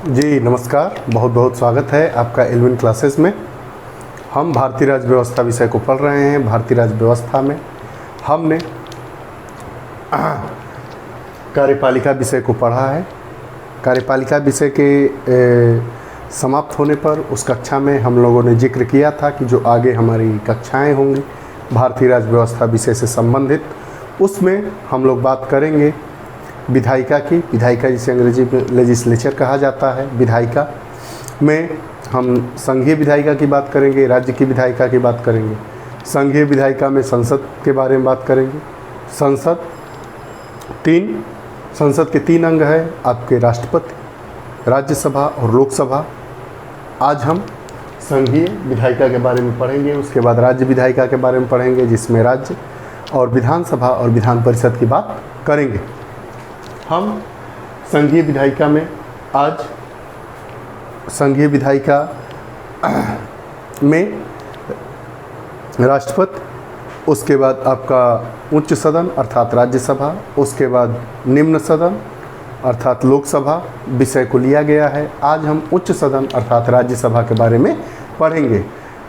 जी नमस्कार, बहुत बहुत स्वागत है आपका एलविन क्लासेस में। हम भारतीय राज्य व्यवस्था विषय को पढ़ रहे हैं। भारतीय राज्य व्यवस्था में हमने कार्यपालिका विषय को पढ़ा है। कार्यपालिका विषय के समाप्त होने पर उस कक्षा में हम लोगों ने जिक्र किया था कि जो आगे हमारी कक्षाएं होंगी भारतीय राज्य व्यवस्था विषय से संबंधित, उसमें हम लोग बात करेंगे विधायिका की। विधायिका जिसे अंग्रेजी में लेजिस्लेचर कहा जाता है। विधायिका में हम संघीय विधायिका की बात करेंगे, राज्य की विधायिका की बात करेंगे। संघीय विधायिका में संसद के बारे में बात करेंगे। संसद के तीन अंग है आपके, राष्ट्रपति, राज्यसभा और लोकसभा। आज हम संघीय विधायिका के बारे में पढ़ेंगे, उसके बाद राज्य विधायिका के बारे में पढ़ेंगे जिसमें राज्य और विधानसभा और विधान परिषद की बात करेंगे। हम संघीय विधायिका में आज संघीय विधायिका में राष्ट्रपति, उसके बाद आपका उच्च सदन अर्थात राज्यसभा, उसके बाद निम्न सदन अर्थात लोकसभा विषय को लिया गया है। आज हम उच्च सदन अर्थात राज्यसभा के बारे में पढ़ेंगे।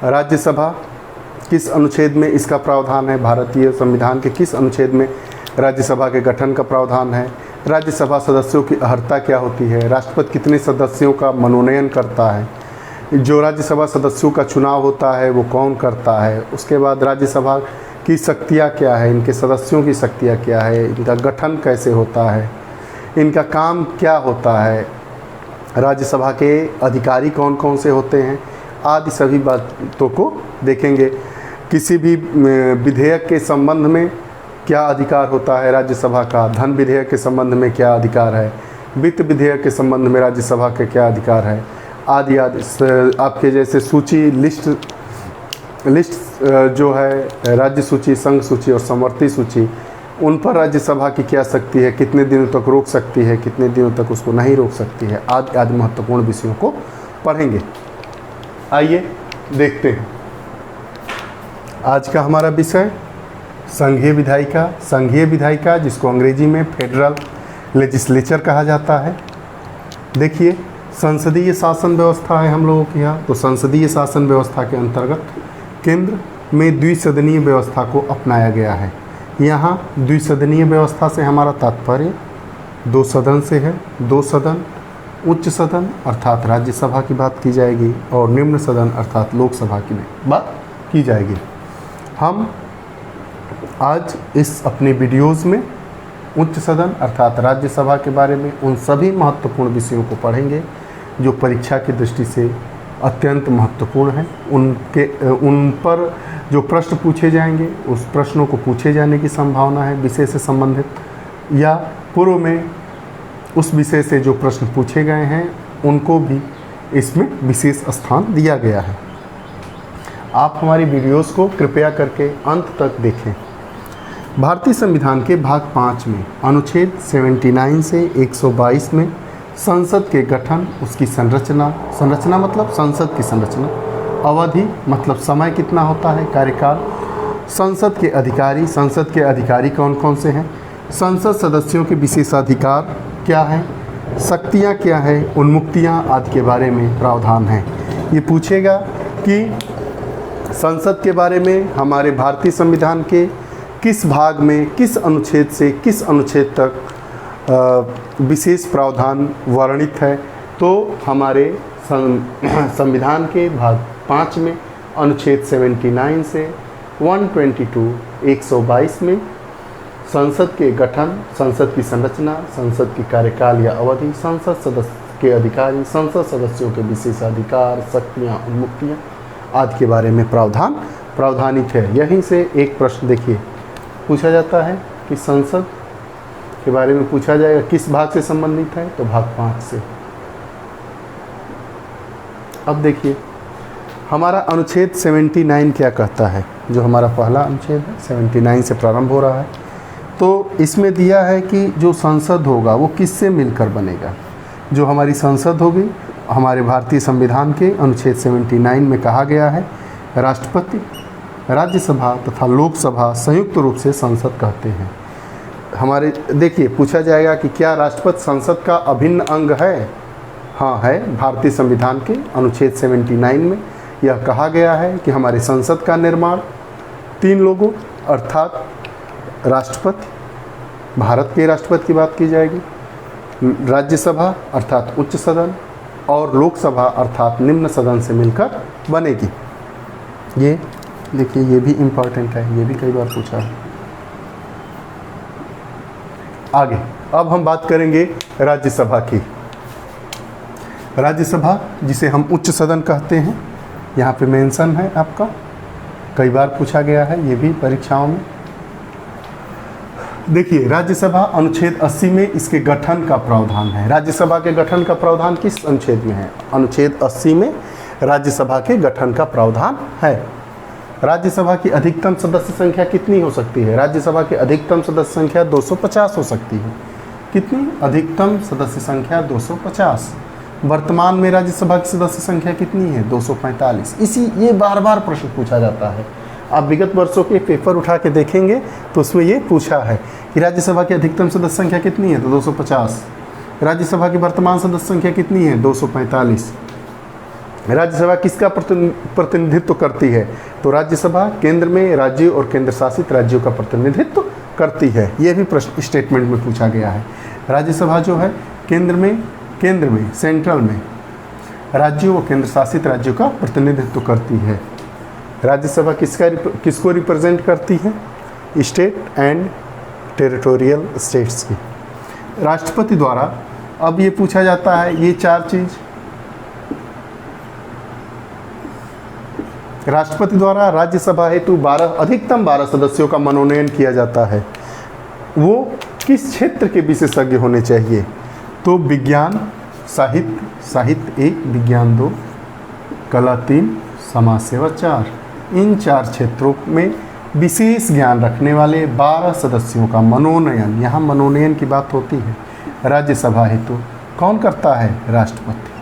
राज्यसभा किस अनुच्छेद में इसका प्रावधान है, भारतीय संविधान के किस अनुच्छेद में राज्यसभा के गठन का प्रावधान है, राज्यसभा सदस्यों की अर्हता क्या होती है, राष्ट्रपति कितने सदस्यों का मनोनयन करता है, जो राज्यसभा सदस्यों का चुनाव होता है वो कौन करता है, उसके बाद राज्यसभा की शक्तियाँ क्या है, इनके सदस्यों की शक्तियाँ क्या है, इनका गठन कैसे होता है, इनका काम क्या होता है, राज्यसभा के अधिकारी कौन कौन से होते हैं, आदि सभी बातों को देखेंगे। किसी भी विधेयक के संबंध में क्या अधिकार होता है राज्यसभा का, धन विधेयक के संबंध में क्या अधिकार है, वित्त विधेयक के संबंध में राज्यसभा के क्या अधिकार है, आदि आदि। आपके जैसे सूची लिस्ट जो है, राज्य सूची, संघ सूची और समवर्ती सूची, उन पर राज्यसभा की क्या शक्ति है, कितने दिनों तक रोक सकती है, कितने दिनों तक उसको नहीं रोक सकती है, आदि आदि महत्वपूर्ण विषयों को पढ़ेंगे। आइए देखते हैं आज का हमारा विषय संघीय विधायिका। संघीय विधायिका जिसको अंग्रेजी में फेडरल लेजिस्लेचर कहा जाता है। देखिए, संसदीय शासन व्यवस्था है हम लोगों के यहाँ। तो संसदीय शासन व्यवस्था के अंतर्गत केंद्र में द्विसदनीय व्यवस्था को अपनाया गया है। यहाँ द्विसदनीय व्यवस्था से हमारा तात्पर्य दो सदन से है। दो सदन, उच्च सदन अर्थात राज्यसभा की बात की जाएगी और निम्न सदन अर्थात लोकसभा की बात की जाएगी। हम आज इस अपने वीडियोज़ में उच्च सदन अर्थात राज्यसभा के बारे में उन सभी महत्वपूर्ण विषयों को पढ़ेंगे जो परीक्षा की दृष्टि से अत्यंत महत्वपूर्ण हैं। उन पर जो प्रश्न पूछे जाएंगे, उस प्रश्नों को पूछे जाने की संभावना है विषय से संबंधित, या पूर्व में उस विषय से जो प्रश्न पूछे गए हैं उनको भी इसमें विशेष स्थान दिया गया है। आप हमारी वीडियोस को कृपया करके अंत तक देखें। भारतीय संविधान के भाग 5 में अनुच्छेद 79 से 122 में संसद के गठन, उसकी संरचना मतलब संसद की संरचना, अवधि मतलब समय कितना होता है, कार्यकाल, संसद के अधिकारी कौन कौन से हैं, संसद सदस्यों के विशेषाधिकार क्या हैं, शक्तियाँ क्या हैं, उन्मुक्तियाँ आदि के बारे में प्रावधान है। ये पूछेगा कि संसद के बारे में हमारे भारतीय संविधान के किस भाग में, किस अनुच्छेद से किस अनुच्छेद तक विशेष प्रावधान वर्णित है। तो हमारे संविधान के भाग 5 में अनुच्छेद 79 से 122 122 में संसद के गठन, संसद की संरचना, संसद की कार्यकाल या अवधि, संसद सदस्य के अधिकारी, संसद सदस्यों के विशेषाधिकार, शक्तियाँ, उन्मुक्तियाँ आदि के बारे में प्रावधानित है। यहीं से एक प्रश्न देखिए पूछा जाता है कि संसद के बारे में पूछा जाएगा किस भाग से संबंधित है, तो भाग 5 से। अब देखिए हमारा अनुच्छेद 79 क्या कहता है, जो हमारा पहला अनुच्छेद है 79 से प्रारंभ हो रहा है। तो इसमें दिया है कि जो संसद होगा वो किससे मिलकर बनेगा। जो हमारी संसद होगी, हमारे भारतीय संविधान के अनुच्छेद 79 में कहा गया है राष्ट्रपति, राज्यसभा तथा लोकसभा संयुक्त रूप से संसद कहते हैं। हमारे देखिए पूछा जाएगा कि क्या राष्ट्रपति संसद का अभिन्न अंग है, हाँ है, भारतीय संविधान के अनुच्छेद 79 में यह कहा गया है कि हमारे संसद का निर्माण 3 लोगों अर्थात राष्ट्रपति, भारत के राष्ट्रपति की बात की जाएगी, राज्यसभा अर्थात उच्च सदन और लोकसभा अर्थात निम्न सदन से मिलकर बनेगी। ये देखिए, ये भी इम्पॉर्टेंट है, ये भी कई बार पूछा है। आगे अब हम बात करेंगे राज्यसभा की। राज्यसभा जिसे हम उच्च सदन कहते हैं, यहाँ पे मेंशन है आपका, कई बार पूछा गया है ये भी परीक्षाओं में। देखिए, राज्यसभा अनुच्छेद 80 में इसके गठन का प्रावधान है। राज्यसभा के गठन का प्रावधान किस अनुच्छेद में है? अनुच्छेद 80 में राज्यसभा के गठन का प्रावधान है। राज्यसभा की अधिकतम सदस्य संख्या कितनी हो सकती है? राज्यसभा की अधिकतम सदस्य संख्या 250 हो सकती है। कितनी? अधिकतम सदस्य संख्या 250। वर्तमान में राज्यसभा की सदस्य संख्या कितनी है? 245। ये बार बार प्रश्न पूछा जाता है। आप विगत वर्षों के पेपर उठा के देखेंगे तो उसमें ये पूछा है कि राज्यसभा की अधिकतम सदस्य संख्या कितनी है? तो 250। राज्यसभा की वर्तमान सदस्य संख्या कितनी है? 245। राज्यसभा किसका प्रतिनिधित्व करती है? तो राज्यसभा केंद्र में राज्यों और केंद्र शासित राज्यों का प्रतिनिधित्व करती है। यह भी प्रश्न स्टेटमेंट में पूछा गया है। राज्यसभा जो है केंद्र में सेंट्रल में राज्यों और केंद्र शासित राज्यों का प्रतिनिधित्व करती है। राज्यसभा किसको रिप्रेजेंट करती है? स्टेट एंड टेरिटोरियल स्टेट्स की। राष्ट्रपति द्वारा, अब ये पूछा जाता है ये 4 चीज़, राष्ट्रपति द्वारा राज्यसभा हेतु अधिकतम 12 सदस्यों का मनोनयन किया जाता है। वो किस क्षेत्र के विशेषज्ञ होने चाहिए? तो विज्ञान, साहित्य 1, विज्ञान 2, कला 3, समाज सेवा 4। इन 4 क्षेत्रों में विशेष ज्ञान रखने वाले 12 सदस्यों का मनोनयन, यहाँ मनोनयन की बात होती है, राज्यसभा हेतु कौन करता है? राष्ट्रपति।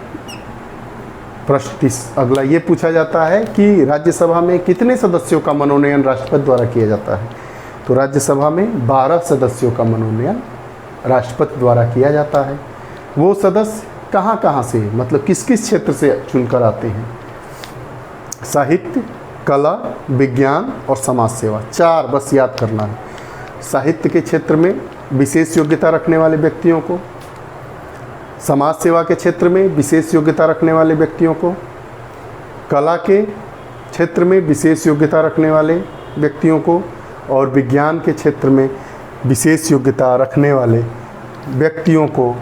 प्रश्न अगला ये पूछा जाता है कि राज्यसभा में कितने सदस्यों का मनोनयन राष्ट्रपति द्वारा किया जाता है? तो राज्यसभा में 12 सदस्यों का मनोनयन राष्ट्रपति द्वारा किया जाता है। वो सदस्य कहाँ से, मतलब किस किस क्षेत्र से चुनकर आते हैं? साहित्य, कला, विज्ञान और समाज सेवा, 4 बस याद करना है। साहित्य के क्षेत्र में विशेष योग्यता रखने वाले व्यक्तियों को, समाज सेवा के क्षेत्र में विशेष योग्यता रखने वाले व्यक्तियों को, कला के क्षेत्र में विशेष योग्यता रखने वाले व्यक्तियों को और विज्ञान के क्षेत्र में विशेष योग्यता रखने वाले व्यक्तियों को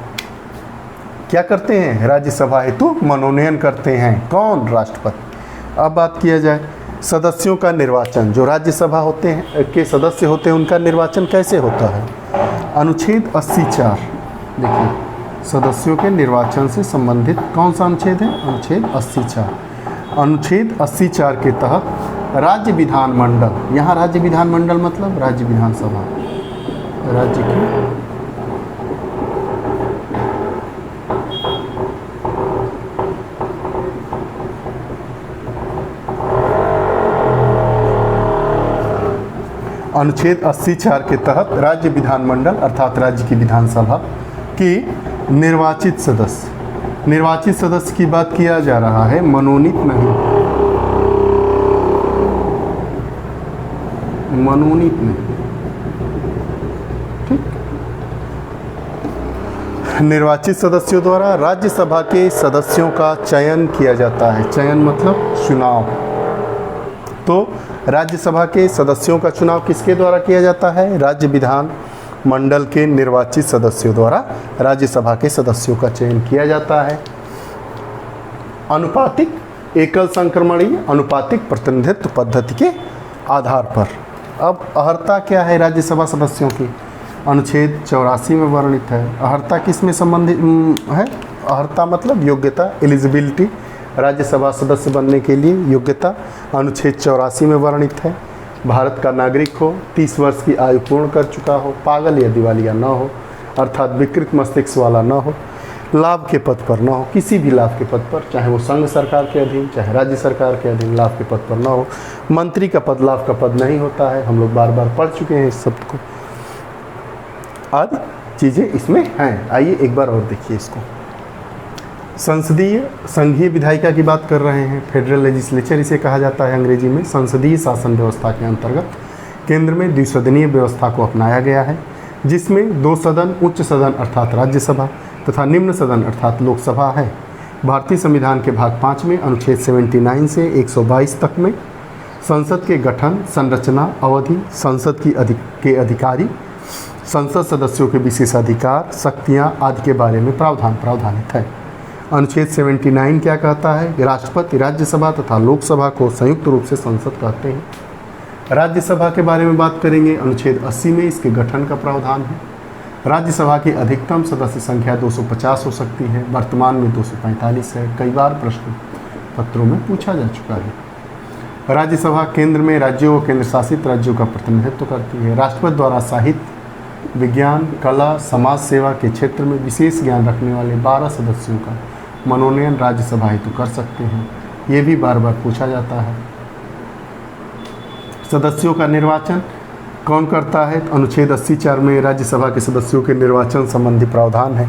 क्या करते हैं? राज्यसभा हेतु मनोनयन करते हैं। कौन? राष्ट्रपति। अब बात किया जाए सदस्यों का निर्वाचन। जो राज्यसभा होते हैं के सदस्य होते हैं उनका निर्वाचन कैसे होता है? अनुच्छेद 84। देखिए, सदस्यों के निर्वाचन से संबंधित कौन सा अनुच्छेद है? अनुच्छेद 84। अनुच्छेद 84 के तहत राज्य विधानमंडल, यहाँ राज्य विधानमंडल मतलब राज्य विधानसभा, राज्य की अनुच्छेद 84 के तहत राज्य विधानमंडल अर्थात राज्य की विधानसभा की निर्वाचित सदस्य की बात किया जा रहा है, मनोनीत नहीं, ठीक। निर्वाचित सदस्यों द्वारा राज्यसभा के सदस्यों का चयन किया जाता है। चयन मतलब चुनाव। तो राज्यसभा के सदस्यों का चुनाव किसके द्वारा किया जाता है? राज्य विधान मंडल के निर्वाचित सदस्यों द्वारा राज्यसभा के सदस्यों का चयन किया जाता है। अनुपातिक एकल संक्रमणीय अनुपातिक प्रतिनिधित्व पद्धति के आधार पर। अब अर्हता क्या है राज्यसभा सदस्यों की? अनुच्छेद 84 में वर्णित है। अर्हता किस में संबंधित है? अर्हता मतलब योग्यता, एलिजिबिलिटी, राज्यसभा सदस्य बनने के लिए योग्यता अनुच्छेद 84 में वर्णित है। भारत का नागरिक हो, 30 वर्ष की आयु पूर्ण कर चुका हो, पागल या दिवालिया न हो, अर्थात विकृत मस्तिष्क वाला न हो, लाभ के पद पर न हो, किसी भी लाभ के पद पर, चाहे वो संघ सरकार के अधीन चाहे राज्य सरकार के अधीन, लाभ के पद पर न हो। मंत्री का पद लाभ का पद नहीं होता है, हम लोग बार बार पढ़ चुके हैं इस शब्द को। आदि चीज़ें इसमें हैं। आइए एक बार और देखिए इसको। संसदीय संघीय विधायिका की बात कर रहे हैं, फेडरल लेजिस्लेचर इसे कहा जाता है अंग्रेजी में। संसदीय शासन व्यवस्था के अंतर्गत केंद्र में द्विसदनीय व्यवस्था को अपनाया गया है, जिसमें 2 सदन उच्च सदन अर्थात राज्यसभा तथा निम्न सदन अर्थात लोकसभा है। भारतीय संविधान के भाग 5 में अनुच्छेद 79 से 122 तक में संसद के गठन, संरचना, अवधि, संसद के अधिकारी, संसद सदस्यों के विशेषाधिकार, शक्तियाँ आदि के बारे में प्रावधानित है। अनुच्छेद 79 क्या कहता है? राष्ट्रपति, राज्यसभा तथा लोकसभा को संयुक्त रूप से संसद कहते हैं। राज्यसभा के बारे में बात करेंगे, अनुच्छेद 80 में इसके गठन का प्रावधान है। राज्यसभा की अधिकतम सदस्य संख्या 250 हो सकती है, वर्तमान में 245 है। कई बार प्रश्न पत्रों में पूछा जा चुका है। राज्यसभा केंद्र में राज्यों व केंद्र शासित राज्यों का प्रतिनिधित्व करती है। राष्ट्रपति द्वारा साहित्य, विज्ञान, कला, समाज सेवा के क्षेत्र में विशेष ज्ञान रखने वाले 12 सदस्यों का मनोनयन राज्यसभा हेतु कर सकते हैं। ये भी बार बार पूछा जाता है। सदस्यों का निर्वाचन कौन करता है? अनुच्छेद 84 में राज्यसभा के सदस्यों के निर्वाचन संबंधी प्रावधान है।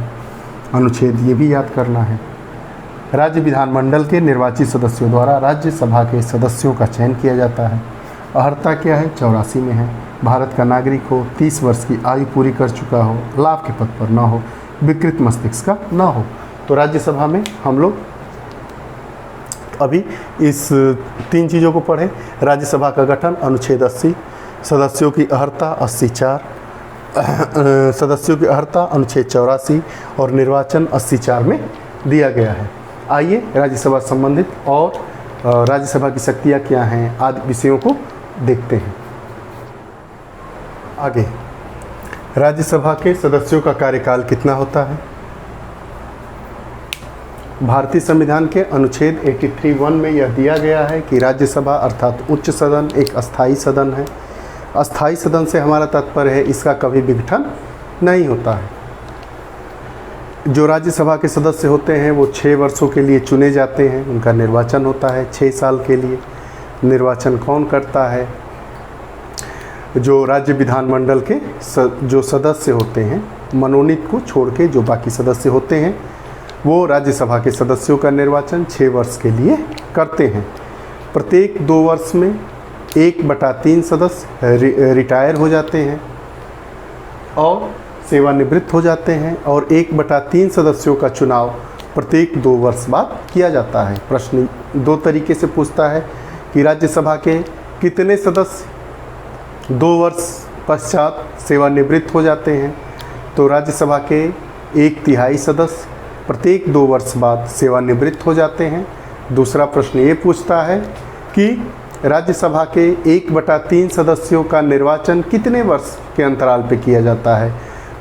अनुच्छेद ये भी याद करना है। राज्य विधानमंडल के निर्वाचित सदस्यों द्वारा राज्यसभा के सदस्यों का चयन किया जाता है। अर्हता क्या है? 84 में है। भारत का नागरिक हो, 30 वर्ष की आयु पूरी कर चुका हो, लाभ के पद पर न हो, विकृत मस्तिष्क का न हो। तो राज्यसभा में हम लोग अभी इस 3 चीज़ों को पढ़े। राज्यसभा का गठन अनुच्छेद 80, सदस्यों की अर्हता 84, सदस्यों की अर्हता अनुच्छेद 84 और निर्वाचन 84 में दिया गया है। आइए राज्यसभा संबंधित और राज्यसभा की शक्तियाँ क्या हैं आदि विषयों को देखते हैं। आगे, राज्यसभा के सदस्यों का कार्यकाल कितना होता है? भारतीय संविधान के अनुच्छेद 83(1) में यह दिया गया है कि राज्यसभा अर्थात उच्च सदन एक अस्थाई सदन है। अस्थाई सदन से हमारा तात्पर्य है इसका कभी विघटन नहीं होता है। जो राज्यसभा के सदस्य होते हैं वो 6 वर्षों के लिए चुने जाते हैं, उनका निर्वाचन होता है 6 साल के लिए। निर्वाचन कौन करता है? जो राज्य विधानमंडल के जो सदस्य होते हैं, मनोनीत को छोड़ के जो बाकी सदस्य होते हैं वो राज्यसभा के सदस्यों का निर्वाचन 6 वर्ष के लिए करते हैं। प्रत्येक 2 वर्ष में 1/3 सदस्य रिटायर हो जाते हैं और सेवानिवृत्त हो जाते हैं और 1/3 सदस्यों का चुनाव प्रत्येक 2 वर्ष बाद किया जाता है। प्रश्न 2 तरीके से पूछता है कि राज्यसभा के कितने सदस्य 2 वर्ष पश्चात सेवानिवृत्त हो जाते हैं? तो राज्यसभा के 1/3 सदस्य प्रत्येक 2 वर्ष बाद सेवानिवृत्त हो जाते हैं। दूसरा प्रश्न ये पूछता है कि राज्यसभा के 1/3 सदस्यों का निर्वाचन कितने वर्ष के अंतराल पर किया जाता है?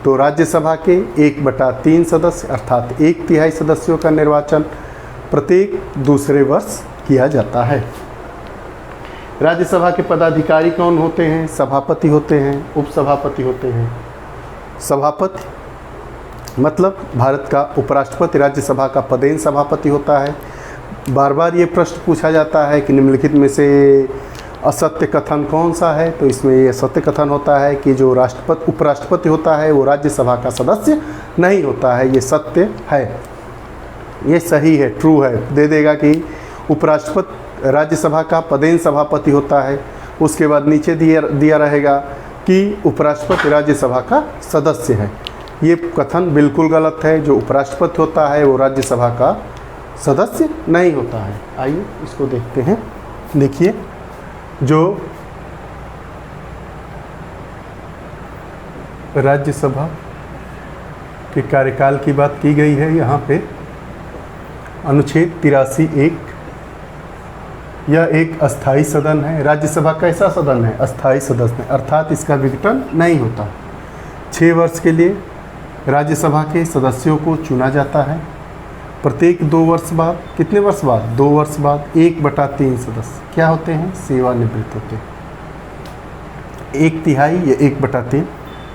तो राज्यसभा के 1/3 सदस्य अर्थात 1/3 सदस्यों का निर्वाचन प्रत्येक दूसरे वर्ष किया जाता है। राज्यसभा के पदाधिकारी कौन होते हैं? सभापति होते हैं, उपसभापति होते हैं। सभापति मतलब भारत का उपराष्ट्रपति राज्यसभा का पदेन सभापति होता है। बार बार ये प्रश्न पूछा जाता है कि निम्नलिखित में से असत्य कथन कौन सा है? तो इसमें ये सत्य कथन होता है कि जो उपराष्ट्रपति होता है वो राज्यसभा का सदस्य नहीं होता है। ये सत्य है, ये सही है, ट्रू है। दे देगा कि उपराष्ट्रपति राज्यसभा का पदेन सभापति होता है। उसके बाद नीचे दिया रहेगा कि उपराष्ट्रपति राज्यसभा का सदस्य है। ये कथन बिल्कुल गलत है। जो उपराष्ट्रपति होता है वो राज्यसभा का सदस्य नहीं होता है। आइए इसको देखते हैं। देखिए, जो राज्यसभा के कार्यकाल की बात की गई है यहाँ पे अनुच्छेद 83(1), यह एक अस्थाई सदन है। राज्यसभा कैसा सदन है? अस्थाई सदन है, अर्थात इसका विघटन नहीं होता। 6 वर्ष के लिए राज्यसभा के सदस्यों को चुना जाता है। प्रत्येक 2 वर्ष बाद, कितने वर्ष बाद? 2 वर्ष बाद 1/3 सदस्य क्या होते हैं? सेवानिवृत्त होते हैं। 1/3 या 1/3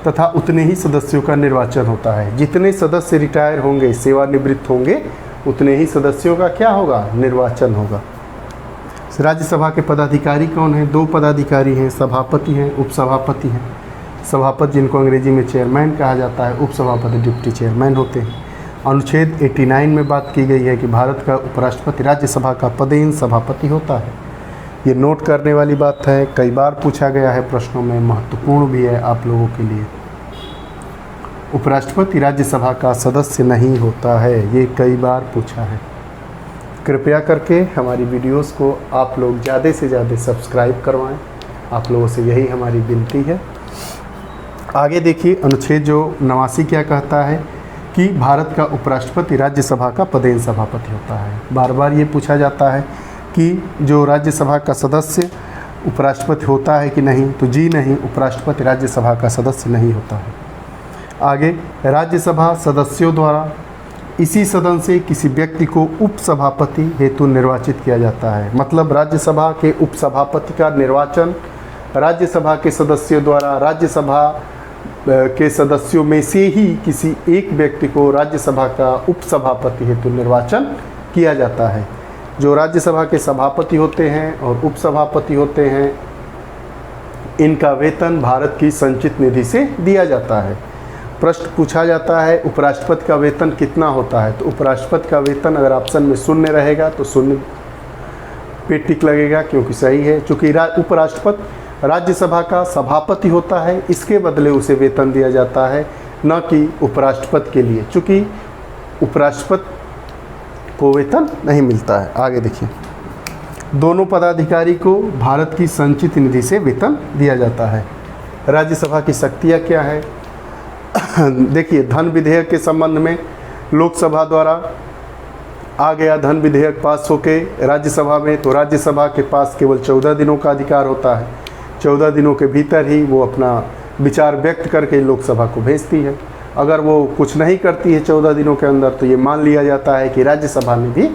तथा उतने ही सदस्यों का निर्वाचन होता है। जितने सदस्य रिटायर होंगे, सेवानिवृत्त होंगे, उतने ही सदस्यों का क्या होगा? निर्वाचन होगा। राज्यसभा के पदाधिकारी कौन हैं? 2 पदाधिकारी हैं, सभापति हैं, उपसभापति हैं। सभापति जिनको अंग्रेजी में चेयरमैन कहा जाता है, उपसभापति डिप्टी चेयरमैन होते हैं। अनुच्छेद 89 में बात की गई है कि भारत का उपराष्ट्रपति राज्यसभा का पदेन सभापति होता है। ये नोट करने वाली बात है, कई बार पूछा गया है प्रश्नों में, महत्वपूर्ण भी है आप लोगों के लिए। उपराष्ट्रपति राज्यसभा का सदस्य नहीं होता है, ये कई बार पूछा है। कृपया करके हमारी वीडियोस को आप लोग ज़्यादा से ज़्यादा सब्सक्राइब करवाएं, आप लोगों से यही हमारी विनती है। आगे देखिए, अनुच्छेद जो 89 क्या कहता है कि भारत का उपराष्ट्रपति राज्यसभा का पदेन सभापति होता है। बार बार ये पूछा जाता है कि जो राज्यसभा का सदस्य उपराष्ट्रपति होता है कि नहीं, तो जी नहीं, उपराष्ट्रपति राज्यसभा का सदस्य नहीं होता है। आगे, राज्यसभा सदस्यों द्वारा इसी सदन से किसी व्यक्ति को उपसभापति हेतु निर्वाचित किया जाता है। मतलब राज्यसभा के उपसभापति का निर्वाचन राज्यसभा के सदस्यों द्वारा राज्यसभा के सदस्यों में से ही किसी एक व्यक्ति को राज्यसभा का उपसभापति हेतु निर्वाचन किया जाता है। जो राज्यसभा के सभापति होते हैं और उपसभापति होते हैं, इनका वेतन भारत की संचित निधि से दिया जाता है। प्रश्न पूछा जाता है उपराष्ट्रपति का वेतन कितना होता है, तो उपराष्ट्रपति का वेतन अगर ऑप्शन में शून्य रहेगा तो शून्य पे टिक लगेगा, क्योंकि सही है। चूँकि उपराष्ट्रपति राज्यसभा का सभापति होता है, इसके बदले उसे वेतन दिया जाता है, न कि उपराष्ट्रपति के लिए, चूँकि उपराष्ट्रपति को वेतन नहीं मिलता है। आगे देखिए, दोनों पदाधिकारी को भारत की संचित निधि से वेतन दिया जाता है। राज्यसभा की शक्तियाँ क्या है? देखिए, धन विधेयक के संबंध में लोकसभा द्वारा आ गया धन विधेयक पास होके राज्यसभा में, तो राज्यसभा के पास केवल 14 दिनों का अधिकार होता है। 14 दिनों के भीतर ही वो अपना विचार व्यक्त करके लोकसभा को भेजती है। अगर वो कुछ नहीं करती है 14 दिनों के अंदर, तो ये मान लिया जाता है कि राज्यसभा ने भी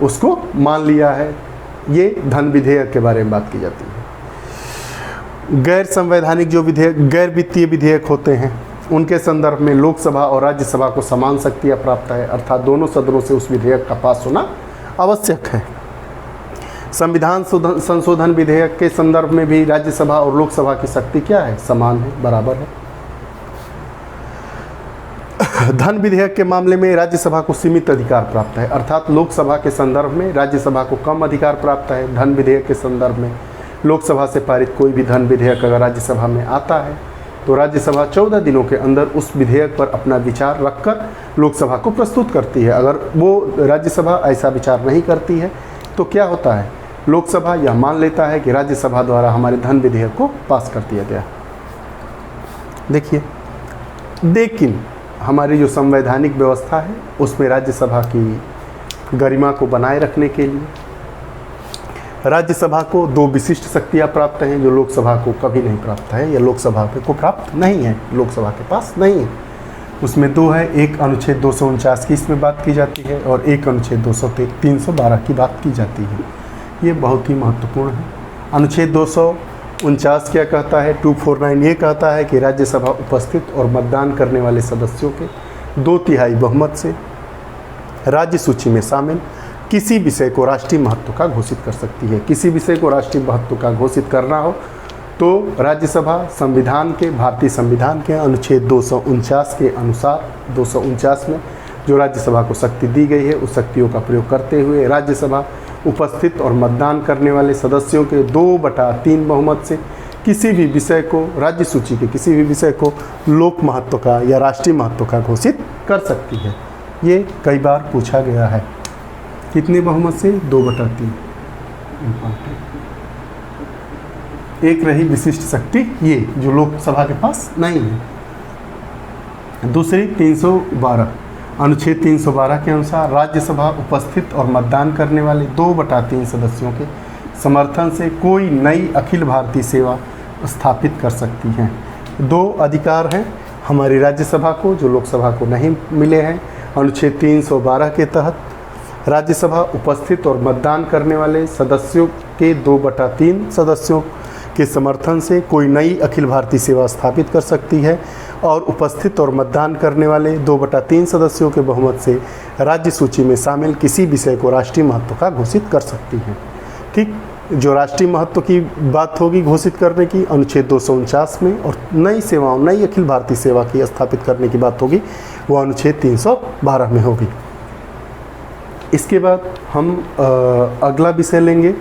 उसको मान लिया है। ये धन विधेयक के बारे में बात की जाती है। गैर संवैधानिक जो विधेयक, गैर वित्तीय विधेयक होते हैं, उनके संदर्भ में लोकसभा और राज्यसभा को समान शक्तियाँ प्राप्त है, अर्थात दोनों सदनों से उस विधेयक का पास होना आवश्यक है। संविधान संशोधन विधेयक के संदर्भ में भी राज्यसभा और लोकसभा की शक्ति क्या है? समान है, बराबर है। धन विधेयक के मामले में राज्यसभा को सीमित अधिकार प्राप्त है, अर्थात लोकसभा के संदर्भ में राज्यसभा को कम अधिकार प्राप्त है। धन विधेयक के संदर्भ में लोकसभा से पारित कोई भी धन विधेयक अगर राज्यसभा में आता है, तो राज्यसभा 14 दिनों के अंदर उस विधेयक पर अपना विचार रखकर लोकसभा को प्रस्तुत करती है। अगर वो राज्यसभा ऐसा विचार नहीं करती है, तो क्या होता है? लोकसभा यह मान लेता है कि राज्यसभा द्वारा हमारे धन विधेयक को पास कर दिया गया। देखिए, लेकिन हमारी जो संवैधानिक व्यवस्था है, उसमें राज्यसभा की गरिमा को बनाए रखने के लिए राज्यसभा को 2 विशिष्ट शक्तियाँ प्राप्त हैं, जो लोकसभा को कभी नहीं प्राप्त है, या लोकसभा को प्राप्त नहीं है, लोकसभा के पास नहीं है। उसमें 2 है, एक अनुच्छेद 249 की इसमें बात की जाती है और एक अनुच्छेद 312 की बात की जाती है। ये बहुत ही महत्वपूर्ण है। अनुच्छेद 249 क्या कहता है? 249 ये कहता है कि राज्यसभा उपस्थित और मतदान करने वाले सदस्यों के 2/3 बहुमत से राज्य सूची में शामिल किसी विषय को राष्ट्रीय महत्व का घोषित कर सकती है। किसी विषय को राष्ट्रीय महत्व का घोषित करना हो तो राज्यसभा संविधान के, भारतीय संविधान के अनुच्छेद 249 के अनुसार, 249 में जो राज्यसभा को शक्ति दी गई है, उस शक्तियों का प्रयोग करते हुए राज्यसभा उपस्थित और मतदान करने वाले सदस्यों के 2/3 बहुमत से किसी भी विषय को, राज्य सूची के किसी भी विषय को लोक महत्व का या राष्ट्रीय महत्व का घोषित कर सकती है। ये कई बार पूछा गया है। कितने बहुमत से? 2/3। एक रही विशिष्ट शक्ति, ये जो लोकसभा के पास नहीं है। दूसरी 312, अनुच्छेद 312 के अनुसार राज्यसभा उपस्थित और मतदान करने वाले 2/3 सदस्यों के समर्थन से कोई नई अखिल भारतीय सेवा स्थापित कर सकती हैं। 2 अधिकार हैं हमारी राज्यसभा को जो लोकसभा को नहीं मिले हैं। अनुच्छेद 312 के तहत राज्यसभा उपस्थित और मतदान करने वाले सदस्यों के 2/3 सदस्यों के समर्थन से कोई नई अखिल भारतीय सेवा स्थापित कर सकती है और उपस्थित और मतदान करने वाले 2/3 सदस्यों के बहुमत से राज्य सूची में शामिल किसी विषय को राष्ट्रीय महत्व का घोषित कर सकती हैं। ठीक, जो राष्ट्रीय महत्व की बात होगी घोषित करने की, अनुच्छेद 249 में, और नई सेवाओं, नई अखिल भारतीय सेवा की स्थापित करने की बात होगी, वो अनुच्छेद 312 में होगी। इसके बाद हम अगला विषय लेंगे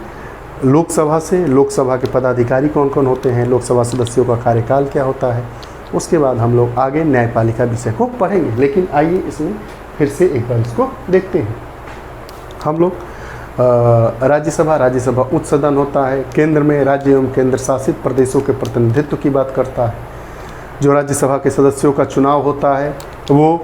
लोकसभा से। लोकसभा के पदाधिकारी कौन कौन होते हैं, लोकसभा सदस्यों का कार्यकाल क्या होता है। उसके बाद हम लोग आगे न्यायपालिका विषय को पढ़ेंगे। लेकिन आइए इसमें फिर से एक बार इसको देखते हैं। हम लोग राज्यसभा उच्च सदन होता है, केंद्र में राज्य एवं केंद्र शासित प्रदेशों के प्रतिनिधित्व की बात करता है। जो राज्यसभा के सदस्यों का चुनाव होता है वो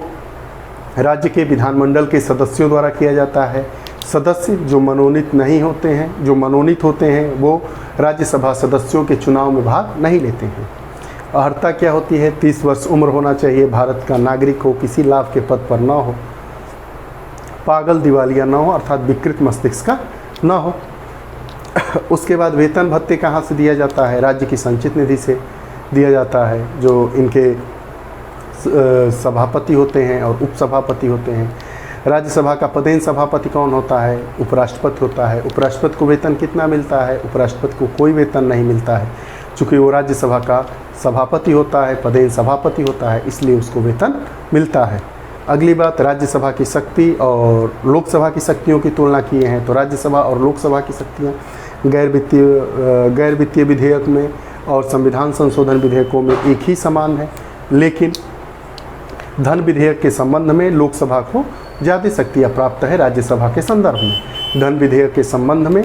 राज्य के विधानमंडल के सदस्यों द्वारा किया जाता है। सदस्य जो मनोनीत नहीं होते हैं, जो मनोनीत होते हैं, वो राज्यसभा सदस्यों के चुनाव में भाग नहीं लेते हैं। अर्हता क्या होती है, 30 वर्ष उम्र होना चाहिए, भारत का नागरिक हो, किसी लाभ के पद पर न हो, पागल दिवालिया न हो अर्थात विकृत मस्तिष्क का न हो। उसके बाद वेतन भत्ते कहाँ से दिया जाता है, राज्य की संचित निधि से दिया जाता है। जो इनके सभापति होते हैं और उपसभापति होते हैं। राज्यसभा का पदेन सभापति कौन होता है, उपराष्ट्रपति होता है। उपराष्ट्रपति को वेतन कितना मिलता है, उपराष्ट्रपति को कोई वेतन नहीं मिलता है, चूँकि वो राज्यसभा का सभापति होता है, पदेन सभापति होता है, इसलिए उसको वेतन मिलता है। अगली बात, राज्यसभा की शक्ति और लोकसभा की शक्तियों की तुलना किए हैं। तो राज्यसभा और लोकसभा की शक्तियाँ गैर वित्तीय विधेयक में और संविधान संशोधन विधेयकों में एक ही समान है, लेकिन धन विधेयक के संबंध में लोकसभा को ज़्यादा शक्तियाँ प्राप्त है राज्यसभा के संदर्भ में। धन विधेयक के संबंध में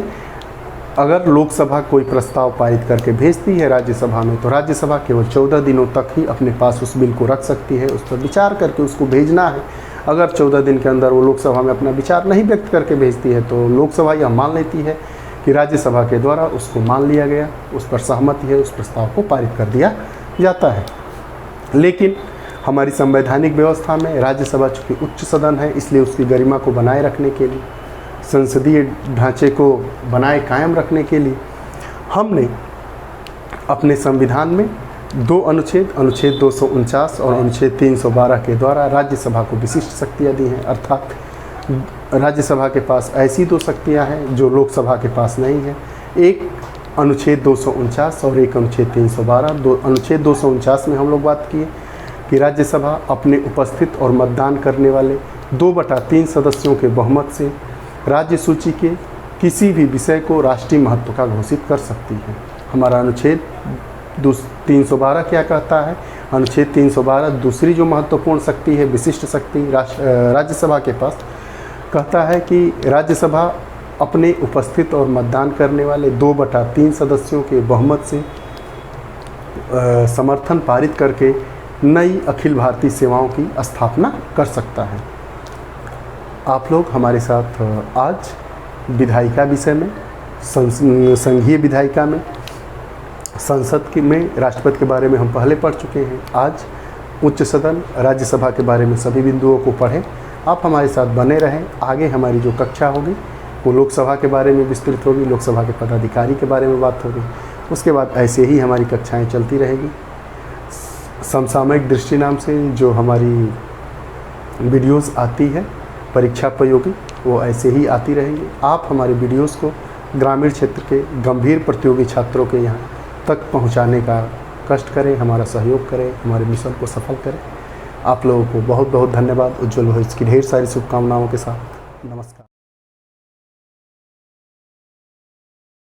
अगर लोकसभा कोई प्रस्ताव पारित करके भेजती है राज्यसभा में, तो राज्यसभा केवल 14 दिनों तक ही अपने पास उस बिल को रख सकती है, उस पर विचार करके उसको भेजना है। अगर 14 दिन के अंदर वो लोकसभा में अपना विचार नहीं व्यक्त करके भेजती है, तो लोकसभा यह मान लेती है कि राज्यसभा के द्वारा उसको मान लिया गया, उस पर सहमति है, उस प्रस्ताव को पारित कर दिया जाता है। लेकिन हमारी संवैधानिक व्यवस्था में राज्यसभा चूँकि उच्च सदन है, इसलिए उसकी गरिमा को बनाए रखने के लिए, संसदीय ढांचे को बनाए कायम रखने के लिए हमने अपने संविधान में 2 अनुच्छेद, अनुच्छेद 249 और अनुच्छेद 312 के द्वारा राज्यसभा को विशिष्ट शक्तियाँ दी हैं। अर्थात राज्यसभा के पास ऐसी 2 शक्तियाँ हैं जो लोकसभा के पास नहीं है। एक अनुच्छेद 249 और एक अनुच्छेद 312। अनुच्छेद 249 में हम लोग बात किए कि राज्यसभा अपने उपस्थित और मतदान करने वाले 2/3 सदस्यों के बहुमत से राज्य सूची के किसी भी विषय को राष्ट्रीय महत्व का घोषित कर सकती है। हमारा अनुच्छेद 312 क्या कहता है, अनुच्छेद 312 दूसरी जो महत्वपूर्ण शक्ति है, विशिष्ट शक्ति राज्यसभा के पास, कहता है कि राज्यसभा अपने उपस्थित और मतदान करने वाले 2/3 सदस्यों के बहुमत से समर्थन पारित करके नई अखिल भारतीय सेवाओं की स्थापना कर सकता है। आप लोग हमारे साथ आज विधायिका विषय में, संघीय विधायिका में, संसद के में राष्ट्रपति के बारे में हम पहले पढ़ चुके हैं। आज उच्च सदन राज्यसभा के बारे में सभी बिंदुओं को पढ़ें। आप हमारे साथ बने रहें। आगे हमारी जो कक्षा होगी वो लोकसभा के बारे में विस्तृत होगी, लोकसभा के पदाधिकारी के बारे में बात होगी। उसके बाद ऐसे ही हमारी कक्षाएं चलती रहेगी। समसामयिक दृष्टि नाम से जो हमारी वीडियोस आती है परीक्षापयोगी, वो ऐसे ही आती रहेंगी। आप हमारे वीडियोस को ग्रामीण क्षेत्र के गंभीर प्रतियोगी छात्रों के यहाँ तक पहुँचाने का कष्ट करें, हमारा सहयोग करें, हमारे मिशन को सफल करें। आप लोगों को बहुत बहुत धन्यवाद। उज्जवल भविष्य की ढेर सारी शुभकामनाओं के साथ नमस्कार।